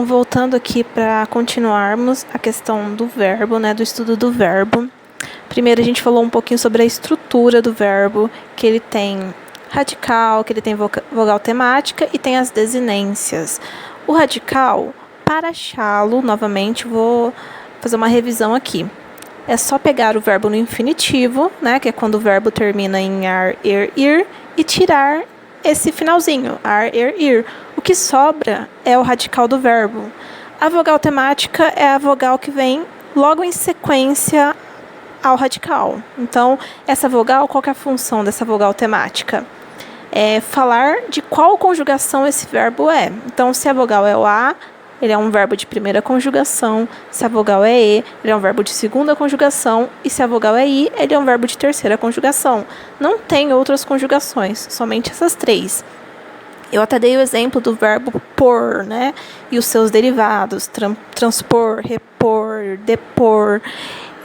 Então, voltando aqui para continuarmos a questão do verbo, né, do estudo do verbo. Primeiro, a gente falou um pouquinho sobre a estrutura do verbo, que ele tem radical, que ele tem vogal temática e tem as desinências. O radical, para achá-lo, novamente, vou fazer uma revisão aqui. É só pegar o verbo no infinitivo, né, que é quando o verbo termina em ar, er, ir, e tirar esse finalzinho, ar, er, ir. O que sobra é o radical do verbo. A vogal temática é a vogal que vem logo em sequência ao radical. Então, essa vogal, qual que é a função dessa vogal temática? É falar de qual conjugação esse verbo é. Então, se a vogal é o A, ele é um verbo de primeira conjugação. Se a vogal é E, ele é um verbo de segunda conjugação. E se a vogal é I, ele é um verbo de terceira conjugação. Não tem outras conjugações, somente essas três. Eu até dei o exemplo do verbo pôr, né? E os seus derivados, transpor, repor, depor.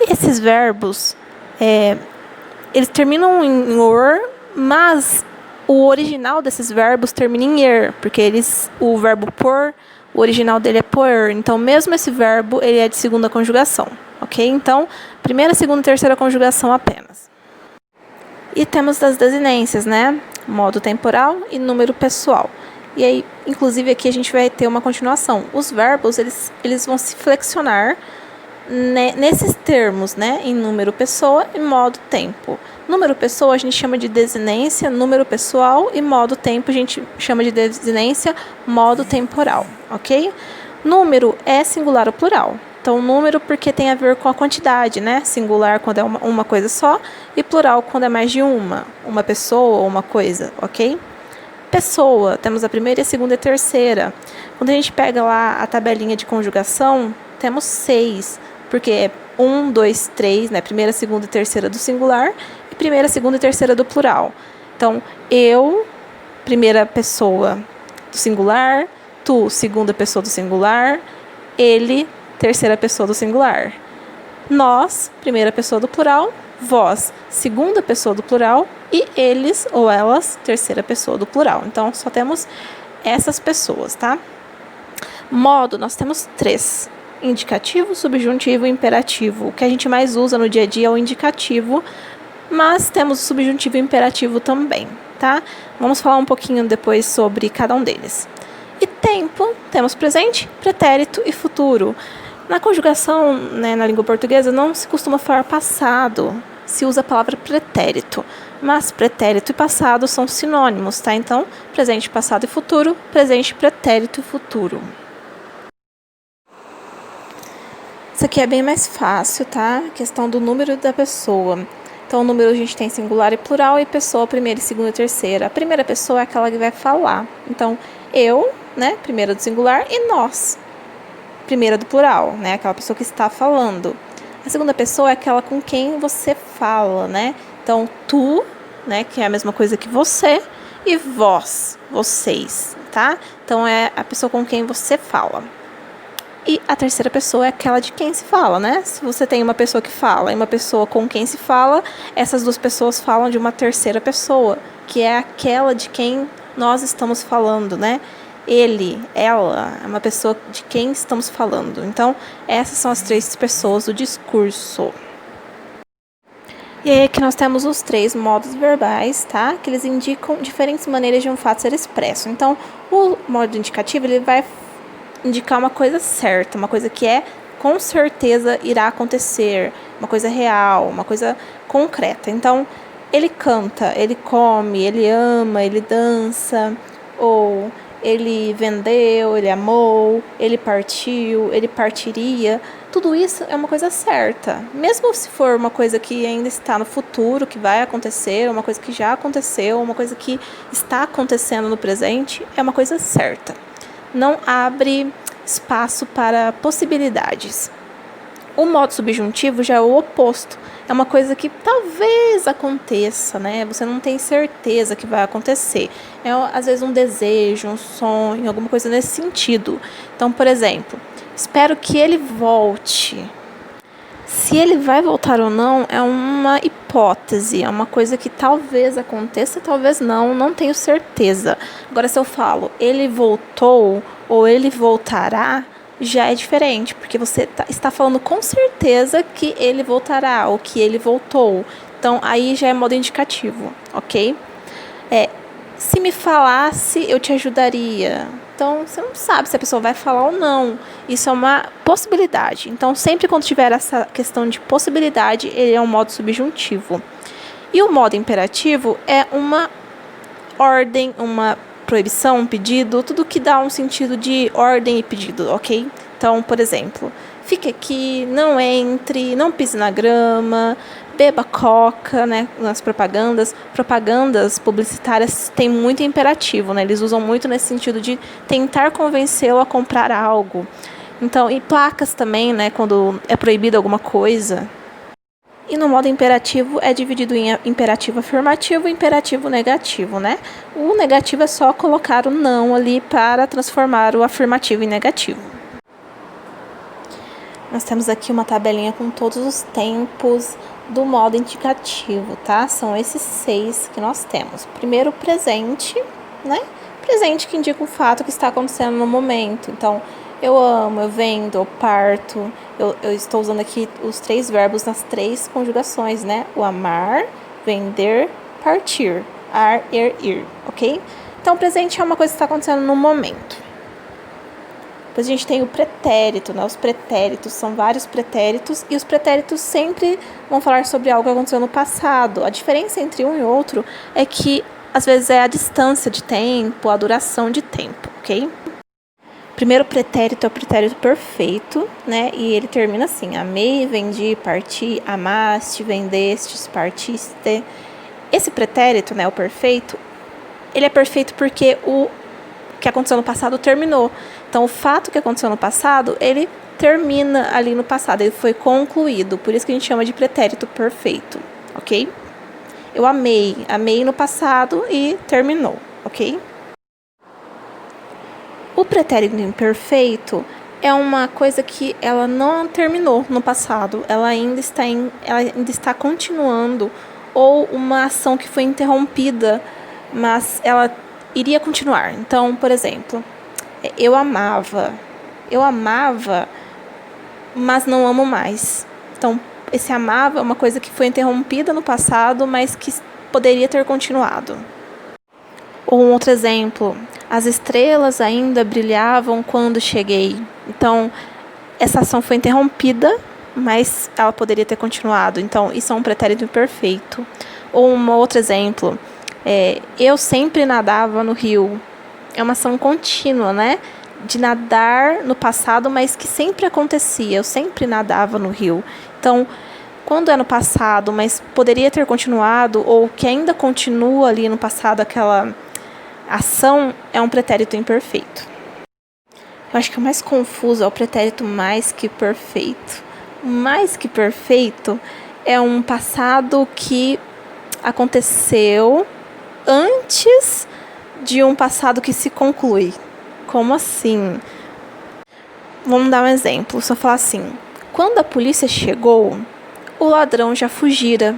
Esses verbos, eles terminam em or, mas o original desses verbos termina em er, porque o verbo pôr, o original dele é pôr. Então, mesmo esse verbo, ele é de segunda conjugação, ok? Então, primeira, segunda e terceira conjugação apenas. E temos das desinências, né? Modo temporal e número pessoal. E aí, inclusive, aqui a gente vai ter uma continuação. Os verbos, eles vão se flexionar nesses termos, né? Em número pessoa e modo tempo. Número pessoa a gente chama de desinência, número pessoal, e modo tempo a gente chama de desinência, modo temporal, ok? Número é singular ou plural. Então, número porque tem a ver com a quantidade, né? Singular quando é uma coisa só e plural quando é mais de uma pessoa ou uma coisa, ok? Pessoa, temos a primeira, a segunda e a terceira. Quando a gente pega lá a tabelinha de conjugação, temos 6, porque é 1, 2, 3, né? Primeira, segunda e terceira do singular e primeira, segunda e terceira do plural. Então, eu, primeira pessoa do singular, tu, segunda pessoa do singular, ele, terceira pessoa do singular. Nós, primeira pessoa do plural, vós, segunda pessoa do plural, e eles ou elas, terceira pessoa do plural. Então, só temos essas pessoas, tá? Modo, nós temos 3. Indicativo, subjuntivo e imperativo. O que a gente mais usa no dia a dia é o indicativo, mas temos o subjuntivo e imperativo também, tá? Vamos falar um pouquinho depois sobre cada um deles. E tempo, temos presente, pretérito e futuro. Na conjugação, né, na língua portuguesa, não se costuma falar passado, se usa a palavra pretérito. Mas pretérito e passado são sinônimos, tá? Então, presente, passado e futuro, presente, pretérito e futuro. Isso aqui é bem mais fácil, tá? A questão do número da pessoa. Então, o número a gente tem singular e plural, e pessoa, primeira, segunda e terceira. A primeira pessoa é aquela que vai falar. Então, eu, né, primeira do singular, e nós, primeira do plural, né, aquela pessoa que está falando. A segunda pessoa é aquela com quem você fala, né? Então, tu, né, que é a mesma coisa que você, e vós, vocês, tá? Então, é a pessoa com quem você fala. E a terceira pessoa é aquela de quem se fala, né? Se você tem uma pessoa que fala e uma pessoa com quem se fala, essas duas pessoas falam de uma terceira pessoa, que é aquela de quem nós estamos falando, né? Ele, ela, é uma pessoa de quem estamos falando. Então, essas são as 3 pessoas do discurso. E aí aqui nós temos os 3 modos verbais, tá? Que eles indicam diferentes maneiras de um fato ser expresso. Então, o modo indicativo, ele vai indicar uma coisa certa, uma coisa que com certeza irá acontecer, uma coisa real, uma coisa concreta. Então, ele canta, ele come, ele ama, ele dança, ou ele vendeu, ele amou, ele partiu, ele partiria. Tudo isso é uma coisa certa. Mesmo se for uma coisa que ainda está no futuro, que vai acontecer, uma coisa que já aconteceu, uma coisa que está acontecendo no presente, é uma coisa certa. Não abre espaço para possibilidades. O modo subjuntivo já é o oposto. É uma coisa que talvez aconteça, né? Você não tem certeza que vai acontecer. É, às vezes, um desejo, um sonho, alguma coisa nesse sentido. Então, por exemplo, espero que ele volte. Se ele vai voltar ou não é uma hipótese, é uma coisa que talvez aconteça, talvez não tenho certeza. Agora, se eu falo, ele voltou ou ele voltará, já é diferente, porque você está falando com certeza que ele voltará, ou que ele voltou. Então, aí já é modo indicativo, ok? Se me falasse, eu te ajudaria. Então, você não sabe se a pessoa vai falar ou não. Isso é uma possibilidade. Então, sempre quando tiver essa questão de possibilidade, ele é um modo subjuntivo. E o modo imperativo é uma ordem, uma proibição, um pedido, tudo que dá um sentido de ordem e pedido, ok? Então, por exemplo, fique aqui, não entre, não pise na grama, beba coca, né? Nas propagandas publicitárias têm muito imperativo, né? Eles usam muito nesse sentido de tentar convencê-lo a comprar algo. Então, e placas também, né? Quando é proibido alguma coisa. E no modo imperativo é dividido em imperativo afirmativo e imperativo negativo, né? O negativo é só colocar o não ali para transformar o afirmativo em negativo. Nós temos aqui uma tabelinha com todos os tempos do modo indicativo, tá? São esses 6 que nós temos. Primeiro, presente, né? Presente que indica o fato que está acontecendo no momento. Então, eu amo, eu vendo, eu parto. Eu estou usando aqui os 3 verbos nas 3 conjugações, né? O amar, vender, partir. Ar, ir, ok? Então, presente é uma coisa que está acontecendo no momento. Depois a gente tem o pretérito, né? Os pretéritos, são vários pretéritos, e os pretéritos sempre vão falar sobre algo que aconteceu no passado. A diferença entre um e outro é que, às vezes, é a distância de tempo, a duração de tempo, ok? Primeiro pretérito é o pretérito perfeito, né? E ele termina assim: amei, vendi, parti, amaste, vendestes, partiste. Esse pretérito, né, o perfeito, ele é perfeito porque o que aconteceu no passado terminou. Então, o fato que aconteceu no passado, ele termina ali no passado, ele foi concluído. Por isso que a gente chama de pretérito perfeito, ok? Eu amei no passado e terminou, ok? O pretérito imperfeito é uma coisa que ela não terminou no passado, ela ainda está continuando, ou uma ação que foi interrompida, mas ela iria continuar. Então, por exemplo, eu amava, mas não amo mais. Então, esse amava é uma coisa que foi interrompida no passado, mas que poderia ter continuado. Ou um outro exemplo, as estrelas ainda brilhavam quando cheguei. Então, essa ação foi interrompida, mas ela poderia ter continuado. Então, isso é um pretérito imperfeito. Ou um outro exemplo, eu sempre nadava no rio. É uma ação contínua, né? De nadar no passado, mas que sempre acontecia. Eu sempre nadava no rio. Então, quando é no passado, mas poderia ter continuado, ou que ainda continua ali no passado aquela ação, é um pretérito imperfeito. Eu acho que o mais confuso é o pretérito mais que perfeito. Mais que perfeito é um passado que aconteceu antes de um passado que se conclui. Como assim? Vamos dar um exemplo. Se eu falar assim: quando a polícia chegou, o ladrão já fugira.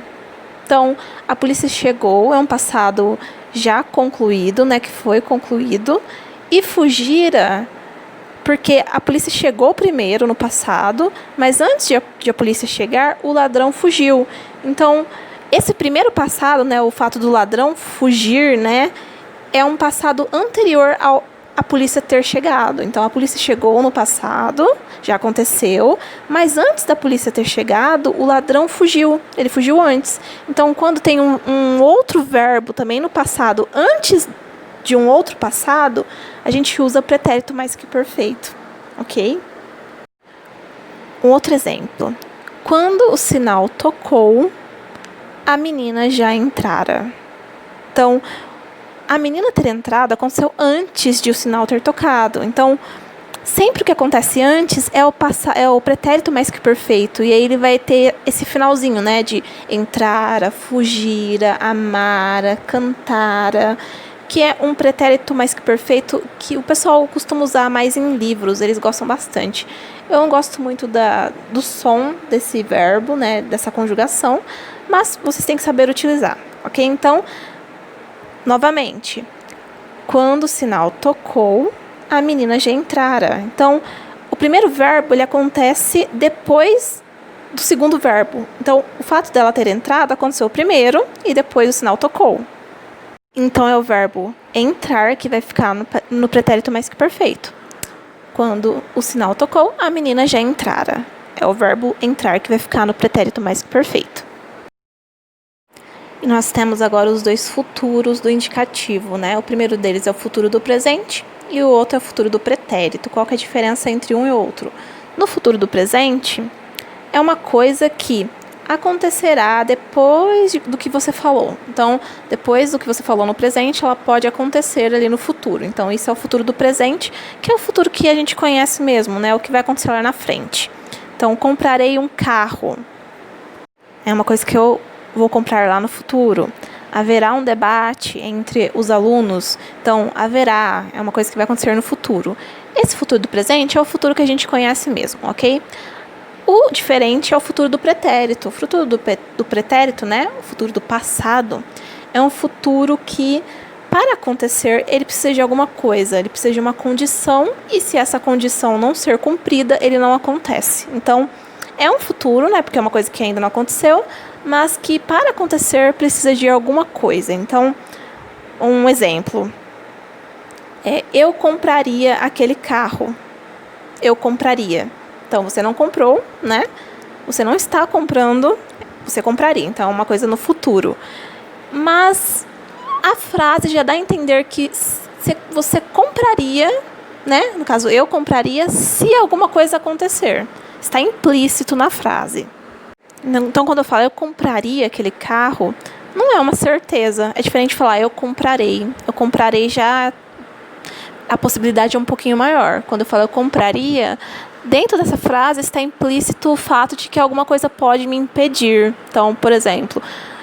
Então, a polícia chegou, é um passado já concluído, né, que foi concluído, e fugira porque a polícia chegou primeiro no passado, mas antes de a polícia chegar, o ladrão fugiu. Então, esse primeiro passado, né, o fato do ladrão fugir, né, é um passado anterior a polícia ter chegado. Então, a polícia chegou no passado, já aconteceu, mas antes da polícia ter chegado, o ladrão fugiu. Ele fugiu antes. Então, quando tem um outro verbo também no passado, antes de um outro passado, a gente usa pretérito mais que perfeito, ok? Um outro exemplo. Quando o sinal tocou, a menina já entrara. Então, a menina ter entrado aconteceu antes de o sinal ter tocado. Então, sempre o que acontece antes é o pretérito mais que perfeito. E aí ele vai ter esse finalzinho, né? De entrara, fugira, amara, cantara, que é um pretérito mais que perfeito que o pessoal costuma usar mais em livros. Eles gostam bastante. Eu não gosto muito do som desse verbo, né? Dessa conjugação. Mas vocês têm que saber utilizar, ok? Então, novamente, quando o sinal tocou, a menina já entrara. Então, o primeiro verbo, ele acontece depois do segundo verbo. Então, o fato dela ter entrado aconteceu primeiro e depois o sinal tocou. Então, é o verbo entrar que vai ficar no pretérito mais que perfeito. Quando o sinal tocou, a menina já entrara. É o verbo entrar que vai ficar no pretérito mais que perfeito. E nós temos agora os dois futuros do indicativo, né? O primeiro deles é o futuro do presente e o outro é o futuro do pretérito. Qual que é a diferença entre um e outro? No futuro do presente, é uma coisa que acontecerá depois do que você falou. Então, depois do que você falou no presente, ela pode acontecer ali no futuro. Então, isso é o futuro do presente, que é o futuro que a gente conhece mesmo, né? O que vai acontecer lá na frente. Então, comprarei um carro. É uma coisa que eu vou comprar lá no futuro. Haverá um debate entre os alunos. Então, haverá. É uma coisa que vai acontecer no futuro. Esse futuro do presente é o futuro que a gente conhece mesmo, ok? O diferente é o futuro do pretérito. O futuro do pretérito, né? O futuro do passado, é um futuro que, para acontecer, ele precisa de alguma coisa, ele precisa de uma condição, e se essa condição não ser cumprida, ele não acontece. Então, é um futuro, né? Porque é uma coisa que ainda não aconteceu, mas que, para acontecer, precisa de alguma coisa. Então, um exemplo. Eu compraria aquele carro. Eu compraria. Então, você não comprou, né? Você não está comprando, você compraria. Então, é uma coisa no futuro. Mas a frase já dá a entender que você compraria, né? No caso, eu compraria se alguma coisa acontecer. Está implícito na frase. Então, quando eu falo eu compraria aquele carro, não é uma certeza. É diferente de falar eu comprarei. Eu comprarei já, a possibilidade é um pouquinho maior. Quando eu falo eu compraria, dentro dessa frase está implícito o fato de que alguma coisa pode me impedir. Então, por exemplo,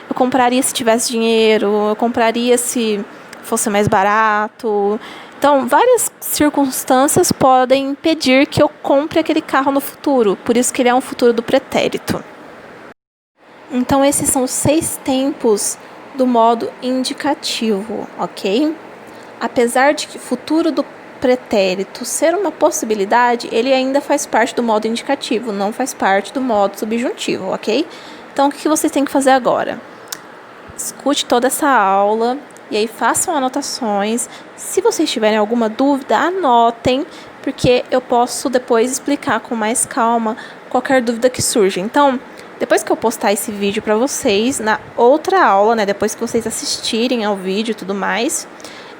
eu compraria se tivesse dinheiro, eu compraria se fosse mais barato. Então, várias circunstâncias podem impedir que eu compre aquele carro no futuro. Por isso que ele é um futuro do pretérito. Então, esses são os 6 tempos do modo indicativo, ok? Apesar de que o futuro do pretérito ser uma possibilidade, ele ainda faz parte do modo indicativo, não faz parte do modo subjuntivo, ok? Então, o que vocês têm que fazer agora? Escute toda essa aula e aí façam anotações. Se vocês tiverem alguma dúvida, anotem, porque eu posso depois explicar com mais calma qualquer dúvida que surja. Então, depois que eu postar esse vídeo para vocês, na outra aula, né, depois que vocês assistirem ao vídeo e tudo mais,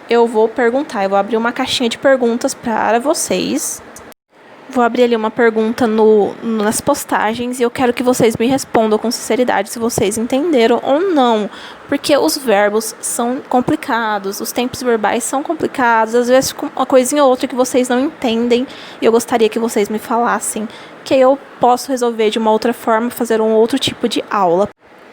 eu vou perguntar, eu vou abrir uma caixinha de perguntas para vocês. Vou abrir ali uma pergunta nas postagens e eu quero que vocês me respondam com sinceridade se vocês entenderam ou não. Porque os verbos são complicados, os tempos verbais são complicados, às vezes uma coisinha ou outra que vocês não entendem e eu gostaria que vocês me falassem, que aí eu posso resolver de uma outra forma, fazer um outro tipo de aula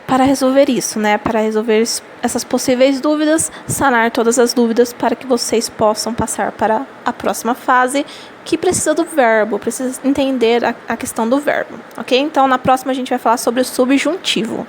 para resolver isso, né? Para resolver essas possíveis dúvidas, sanar todas as dúvidas para que vocês possam passar para a próxima fase, que precisa do verbo, precisa entender a questão do verbo, ok? Então, na próxima a gente vai falar sobre o subjuntivo.